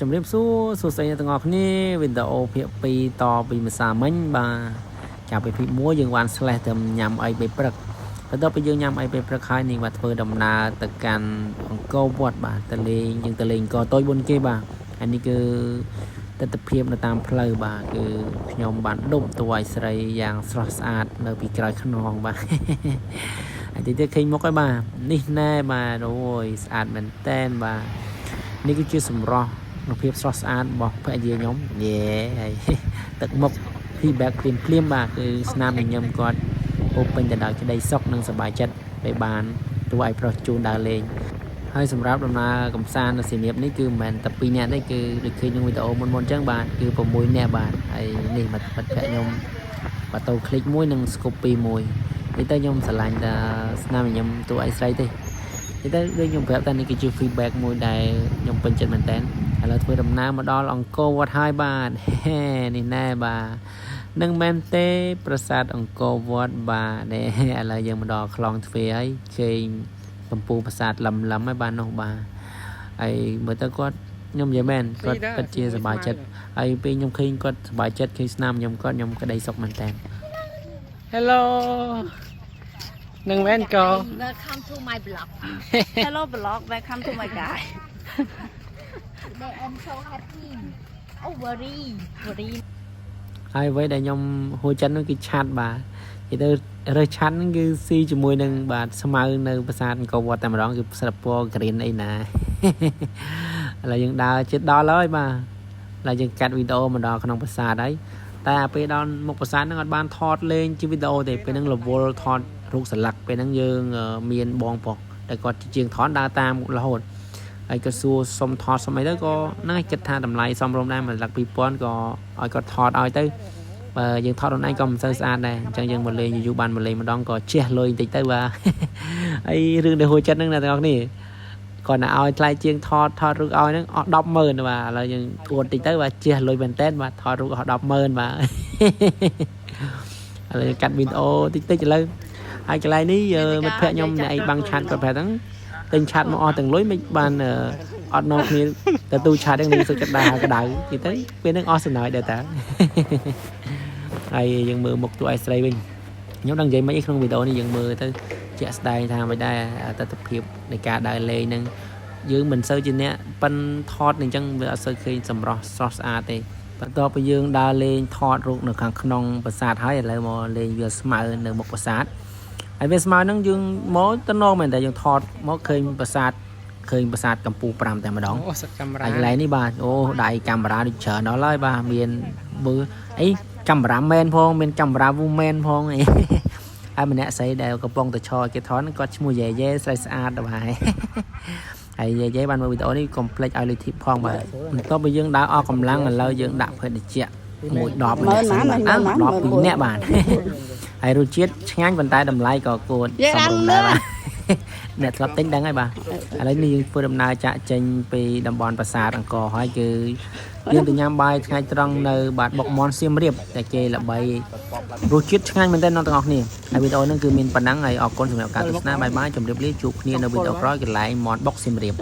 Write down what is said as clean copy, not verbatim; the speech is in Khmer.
ជំរាបសួរសួស្តីអ្នកទាំងអស់គ្នាវីដេអូភាគ2តពីភាសាមិញបាទចាប់ពីភាគ1យើងបានស្លេះទៅញ៉ាំអីពេលព្រឹកបន្ទាប់ពីយើងញ៉ាំអីពេលព្រឹកហើយនេះបាទធ្វើដំណើរទៅកាន់អង្គរវត្តបាទទៅលេងយើងទៅលេងអង្គរតូចមុនគេបាទហើយនេះគឺទស្សនភាពនៅតាមផ្លូវបាទគឺខ្ញុំបានដុំតួឯស្រីយ៉ាងស្រស់ស្អាតនៅពីក្រោយខ្នងបាទហើយទីឃើញមុខហើយបាទនេះណែបាទអូយស្អាតមែនតែនបាទនេះគឺជាសម្រស់នៅភាពស្រស់ស្អាតរបស់ភរិយាខ្ញុំយេហើយទឹកមុខ feedback ភ្លាមបាទគឺស្នាមញញឹមគាត់ពោពេញទៅដោយក្តីសុខនិងសប្បាយចិត្តដែលបានតួឯប្រុសជូនដើរលេងហើយសម្រាប់ដំណើរកំសាន្តនៅសៀមរាបនេះគឺមិនមែនតែ2នាក់ទេគឺដូចឃើញក្នុងវីដេអូមុនអញ្ចឹងបាទគឺ6នាក់បាទហើយនេះមិត្តភក្តិខ្ញុំបាតូคลิกមួយនិង Scoopy មួយនេះទៅខ្ញុំស្រឡាញ់តែស្នាមញញឹមតួឯស្រីទេនេះទៅដូចខ្ញុំប្រាប់ថានេះគឺជា feedback មួយដែលខ្ញុំពេញចិត្តមែនតើឥឡូវធ្វើដំណើរមកដល់អង្គរវត្តហើយបាទនេះណែបាទនឹងមែនទេប្រាសាទអង្គរវត្តបាទនេះឥឡូវយើងមកដល់ខ្លងទ្វារហើយឃើញកម្ពូលប្រាសាទលំហើយបាទនោះបាទហើយមើលទៅគាត់ខ្ញុំនិយាយមែនគាត់ពិតជាសប្បាយចិត្តហើយពេលខ្ញុំឃើញគាត់សប្បាយចិត្តឃើញស្នាមខ្ញុំគាត់ខ្ញុំក្តីសុខមែនតើ Hello នឹងមែនកោ Welcome to my blog. Hello blog, welcome to my guy. Today I'm so happy. Oh very. ហើយអ្វីដែលខ្ញុំហួចចិត្តនោះគឺឆាត់បាទនិយាយទៅរើសឆាត់ហ្នឹងគឺស៊ីជាមួយនឹងបាទស្មៅនៅប្រាសាទអង្គរវត្តតែម្ដងគឺស្រាប់ពណ៌ក្រៀនអីណាឥឡូវយើងដើរជិតដល់ហើយបាទឥឡូវយើងកាត់វីដេអូមកដល់ក្នុងប្រាសាទហើយតែពេលដល់មុខប្រាសាទហ្នឹងអត់បានថតលេងជាវីដេអូទេពេលហ្នឹងរវល់ថតរូបសន្លឹកពេលហ្នឹងយើងមានបងប្រុសតែគាត់ជាងថតដើរតាមរហូតហើយក៏សួរសុំថតសុំអីទៅក៏ហ្នឹងគិតថាតម្លៃសមរម្យដែរមួយលាក់ 2000 ក៏ឲ្យគាត់ថតឲ្យទៅបើយើងថតខ្លួនឯងក៏មិនសូវស្អាតដែរអញ្ចឹងយើងមកលេងយូរបានមកលេងម្ដងក៏ជះលុយបន្តិចទៅបាទហើយរឿងដែលហួចចិត្តហ្នឹងអ្នកទាំងអស់គ្នាគាត់ណាឲ្យថ្លៃជាងថតរូបឲ្យហ្នឹងអស់ 100000 បាទឥឡូវយើងអួតតិចទៅបាទជះលុយមែនតើបាទថតរូបអស់ 100000 បាទឥឡូវកាត់វីដេអូតិចឥឡូវហើយកន្លែងនេះមិត្តភក្តិខ្ញុំអ្នកឯងបាំងឆាតគាត់ប្រាប់ហ្នឹងទិញឆាតមកអស់ទាំងលុយមិនបានអត់នាំគ្នាទៅទូឆាតហ្នឹងសុខចិត្តដែរក្តៅទីទៅពេលហ្នឹងអស់សំណើចដែរតាហើយយើងមើលមុខតួឯស្រីវិញខ្ញុំដឹងនិយាយមិនអីក្នុងវីដេអូនេះយើងមើលទៅជាក់ស្ដែងថាមិនដែរទស្សនភាពនៃការដើរលេងហ្នឹងយើងមិនសូវជាអ្នកប៉ិនថតអញ្ចឹងវាអត់សូវឃើញសម្រស់ស្រស់ស្អាតទេបន្ទាប់ពីយើងដើរលេងថតរូបនៅខាងក្នុងប្រាសាទហើយឥឡូវមកលេងវាស្មៅនៅមុខប្រាសាទហើយវាស្មៅហ្នឹងយើងមកទៅនងមែនតែយើងថតមកឃើញប្រាសាទកម្ពស់ 5 តែម្ដងអូសកាមេរ៉ាហើយកន្លែងនេះបាទអូដៃកាមេរ៉ាដូចច្រើនដល់ហើយបាទមានមើលអីកាមេរ៉ាមែនផងមានកាមេរ៉ា woman ផងអីហើយម្នាក់ស្រីដែលកំពុងតែឈរគេថតគាត់ឈ្មោះយេយេស្រីស្អាតដល់ហើយហើយយេយេបានមើលវីដេអូនេះកុំភ្លេចឲ្យលេខធីបផងបាទបន្ទាប់ពីយើងដើរអស់កម្លាំងឥឡូវយើងដាក់ភេទតិចមួយ10ម្នាក់សិនបាទ12នាក់បាទហើយរសជាតិឆ្ងាញ់ប៉ុន្តែតម្លៃក៏គួរសមរម្យដែរបាទអ្នកធ្លាប់ទិញដឹងហើយបាទឥឡូវនេះយើងធ្វើដំណើរចាក់ចេញពីតំបន់ប្រាសាទអង្គរហើយគឺយើងទៅញ៉ាំបាយថ្ងៃត្រង់នៅបាទបុកមាន់សៀមរាបតែគេល្បីរសជាតិឆ្ងាញ់មែនទែនអ្នកទាំងអស់គ្នាហើយវីដេអូនេះគឺមានប៉ុណ្ណឹងហើយអរគុណសម្រាប់ការទស្សនាបាយជម្រាបលាជួបគ្នានៅវីដេអូក្រោយកន្លែងមាន់បុកសៀមរាប